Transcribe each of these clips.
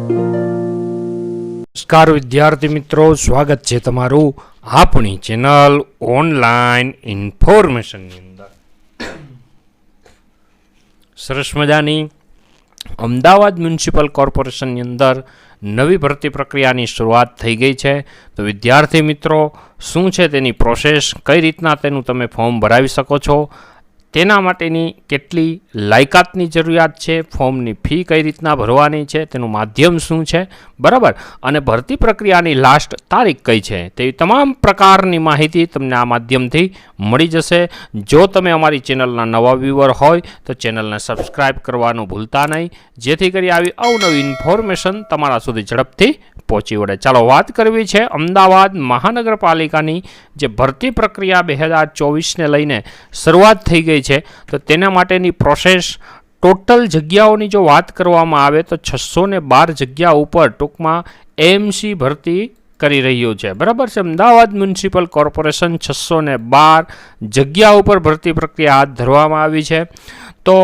નમસ્કાર વિદ્યાર્થી મિત્રો, સ્વાગત છે તમારું આપણી ચેનલ ઓનલાઈન ઇન્ફોર્મેશનની અંદર. સરસ મજાની અમદાવાદ મ્યુનિસિપલ કોર્પોરેશનની અંદર નવી ભરતી પ્રક્રિયાની શરૂઆત થઈ ગઈ છે. તો વિદ્યાર્થી મિત્રો, શું છે તેની પ્રોસેસ, કઈ રીતના તેનું તમે ફોર્મ ભરાવી શકો છો, તેના માટેની કેટલી લાયકાતની જરૂરિયાત છે, ફોર્મની ફી કઈ રીતના ભરવાની છે, તેનું માધ્યમ શું છે, બરાબર, અને ભરતી પ્રક્રિયાની લાસ્ટ તારીખ કઈ છે, તેવી તમામ પ્રકારની માહિતી તમને આ માધ્યમથી મળી જશે. જો તમે અમારી ચેનલના નવા વ્યુઅર હોય તો ચેનલને સબસ્ક્રાઈબ કરવાનું ભૂલતા નહીં, જેથી કરી આવી અવનવી ઇન્ફોર્મેશન તમારા સુધી ઝડપથી પહોંચી વળે. ચાલો વાત કરવી છે અમદાવાદ મહાનગરપાલિકાની જે ભરતી પ્રક્રિયા 2024ને લઈને શરૂઆત થઈ ગઈ છે. તો તેના માટેની પ્રોસેસ, ટોટલ જગ્યાઓની જો વાત કરવામાં આવે તો 612 જગ્યા ઉપર ટૂંકમાં એએમસી ભરતી કરી રહ્યું છે, બરાબર છે. અમદાવાદ મ્યુનિસિપલ કોર્પોરેશન 612 જગ્યા ઉપર ભરતી પ્રક્રિયા હાથ ધરવામાં આવી છે. તો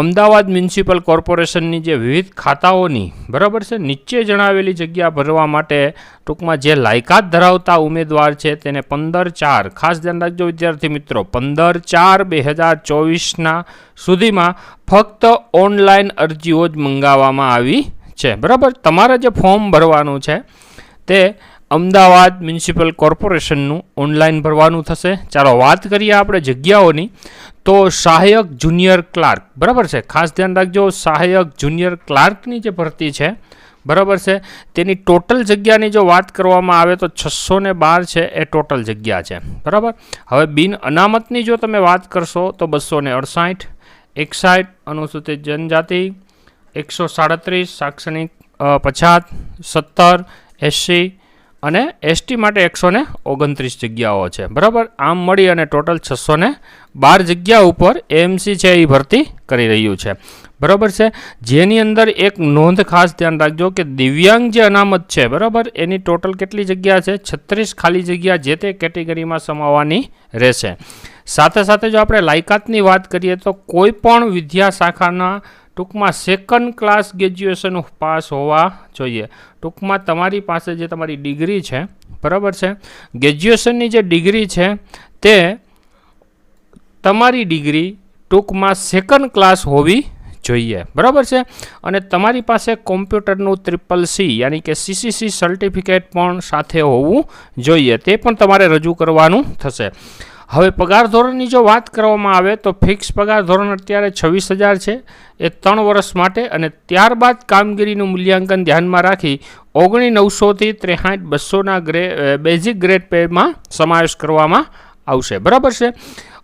અમદાવાદ મ્યુનિસિપલ કોર્પોરેશનની જે વિવિધ ખાતાઓની, બરાબર છે, નીચે જણાવેલી જગ્યા ભરવા માટે ટૂંકમાં જે લાયકાત ધરાવતા ઉમેદવાર છે તેને 15/4, ખાસ ધ્યાન રાખજો વિદ્યાર્થી મિત્રો, 15/4/2024ના સુધીમાં ફક્ત ઓનલાઈન અરજીઓ જ મંગાવવામાં આવી છે, બરાબર. તમારે જે ફોર્મ ભરવાનું છે તે અમદાવાદ મ્યુનિસિપલ કોર્પોરેશનનું ઓનલાઈન ભરવાનું થશે. ચાલો વાત કરીએ આપણે જગ્યાઓની. તો સહાયક જુનિયર ક્લાર્ક, બરાબર છે, ખાસ ધ્યાન રાખજો, સહાયક જુનિયર ક્લાર્કની જે ભરતી છે, બરાબર છે, તેની ટોટલ જગ્યાની જો વાત કરવામાં આવે તો 612 છે એ ટોટલ જગ્યા છે, બરાબર. હવે બિન અનામતની જો તમે વાત કરશો તો 268, 61 અનુસૂચિત જનજાતિ, 137 શૈક્ષણિક પછાત, 17 SC અને એસટી માટે 129 જગ્યાઓ છે, બરાબર. આમ મળી અને ટોટલ 612 જગ્યા ઉપર એએમસી છે એ ભરતી કરી રહ્યું છે, બરાબર છે. જેની અંદર એક નોંધ ખાસ ધ્યાન રાખજો કે દિવ્યાંગ જે અનામત છે, બરાબર, એની ટોટલ કેટલી જગ્યા છે, 36 ખાલી જગ્યા જે તે કેટેગરીમાં સમાવવાની રહેશે. સાથે સાથે જો આપણે લાયકાતની વાત કરીએ તો કોઈ પણ વિદ્યા શાખાના ટૂંકમાં સેકન્ડ ક્લાસ ગ્રેજ્યુએશન પાસ હોવા જોઈએ. ટૂંકમાં તમારી પાસે જે તમારી ડિગ્રી છે, બરાબર છે, ગ્રેજ્યુએશનની જે ડિગ્રી છે તે તમારી ડિગ્રી ટૂંકમાં સેકન્ડ ક્લાસ હોવી જોઈએ, બરાબર છે. અને તમારી પાસે કોમ્પ્યુટરનું CCC યાની કે CCC સર્ટિફિકેટ પણ સાથે હોવું જોઈએ, તે પણ તમારે રજૂ કરવાનું થશે. હવે પગાર ધોરણની જો વાત કરવામાં આવે તો ફિક્સ પગાર ધોરણ અત્યારે 26,000 છે એ 3 વર્ષ માટે, અને ત્યારબાદ કામગીરીનું મૂલ્યાંકન ધ્યાનમાં રાખી 19,900થી 63,200ના બેઝિક ગ્રેડ પેમાં સમાવેશ કરવામાં આવશે, બરાબર છે.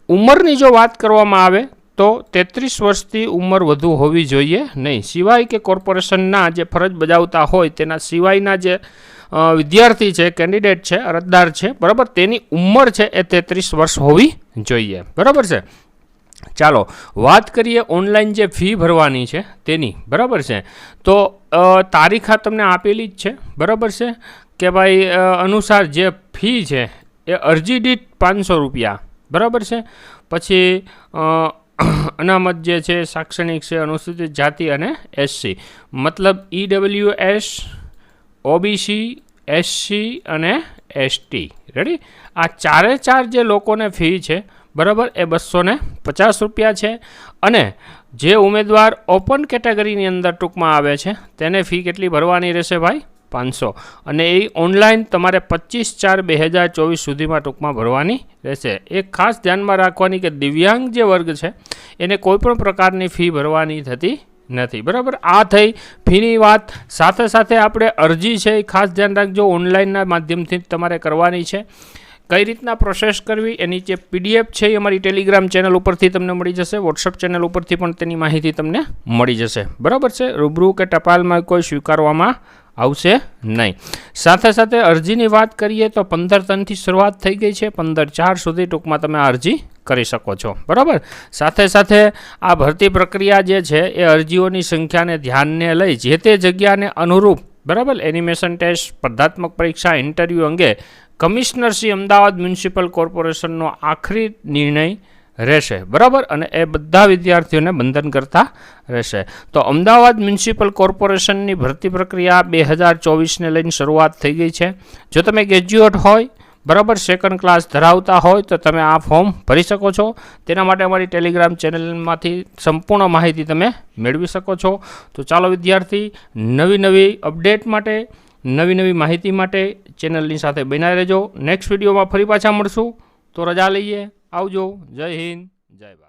ઉંમરની જો વાત કરવામાં આવે તો 33 વર્ષથી ઉંમર વધુ હોવી જોઈએ નહીં, સિવાય કે કોર્પોરેશનના જે ફરજ બજાવતા હોય તેના સિવાયના જે વિદ્યાર્થી છે, કેન્ડિડેટ છે, અરજદાર છે, બરાબર, તેની ઉંમર છે એ 33 વર્ષ હોવી જોઈએ, બરાબર છે. ચાલો વાત કરીએ ઓનલાઈન જે ફી ભરવાની છે તેની, બરાબર છે. તો તારીખ આ તમને આપેલી જ છે, બરાબર છે, કે ભાઈ અનુસાર જે ફી છે એ અરજી દીઠ 500 રૂપિયા, બરાબર છે. પછી અનામત જે છે, શૈક્ષણિક છે, અનુસૂચિત જાતિ અને SC, મતલબ EWS, OBC, SC અને ST, રેડી, આ ચારે ચાર જે લોકોને ફી છે, બરાબર, એ 250 રૂપિયા છે. અને જે ઉમેદવાર ઓપન કેટેગરીની અંદર ટૂંકમાં આવે છે તેને ફી કેટલી ભરવાની રહેશે ભાઈ, 500, અને એ ઓનલાઈન તમારે 25/4/2024 સુધીમાં ટૂંકમાં ભરવાની રહેશે. એક ખાસ ધ્યાનમાં રાખવાની કે દિવ્યાંગ જે વર્ગ છે એને કોઈ પણ પ્રકારની ફી ભરવાની થતી નથી, બરાબર. આ થઈ ફીની વાત. સાથે સાથે આપણે અરજી છે એ ખાસ ધ્યાન રાખજો, ઓનલાઈનના માધ્યમથી તમારે કરવાની છે. કઈ રીતના પ્રોસેસ કરવી એની જે PDF છે એ અમારી ટેલિગ્રામ ચેનલ ઉપરથી તમને મળી જશે, વોટ્સઅપ ચેનલ ઉપરથી પણ તેની માહિતી તમને મળી જશે, બરાબર છે. રૂબરૂ કે ટપાલમાં કોઈ સ્વીકારવામાં આવશે નહીં. સાથે સાથે અરજીની વાત કરીએ તો 15/3થી શરૂઆત થઈ ગઈ છે, 15/4 સુધી ટૂંકમાં તમે આ અરજી કરી શકો છો, બરાબર. સાથે સાથે આ ભરતી પ્રક્રિયા જે છે એ અરજીઓની સંખ્યાને ધ્યાનને લઈ જે તે જગ્યાને અનુરૂપ, બરાબર, એનિમેશન ટેસ્ટ, સ્પર્ધાત્મક પરીક્ષા, ઇન્ટરવ્યૂ અંગે કમિશનર શ્રી અમદાવાદ મ્યુનિસિપલ કોર્પોરેશનનો આખરી નિર્ણય રહેશે, બરાબર, અને એ બધા વિદ્યાર્થીઓને બંધન કરતા રહેશે. તો અમદાવાદ મ્યુનિસિપલ કોર્પોરેશનની ભરતી પ્રક્રિયા 2024ને લઈને શરૂઆત થઈ ગઈ છે. જો તમે ગ્રેજ્યુએટ હોય, બરાબર, સેકન્ડ ક્લાસ ધરાવતા હોય તો તમે આ ફોર્મ ભરી શકો છો. તેના માટે અમારી ટેલિગ્રામ ચેનલમાંથી સંપૂર્ણ માહિતી તમે મેળવી શકો છો. તો ચાલો વિદ્યાર્થી, નવી અપડેટ માટે, નવી માહિતી માટે ચેનલની સાથે બન્યા રહેજો. નેક્સ્ટ વિડીયોમાં ફરી પાછા મળશું. તો રજા લઈએ. આવજો. જય હિન્દ, જય ભારત.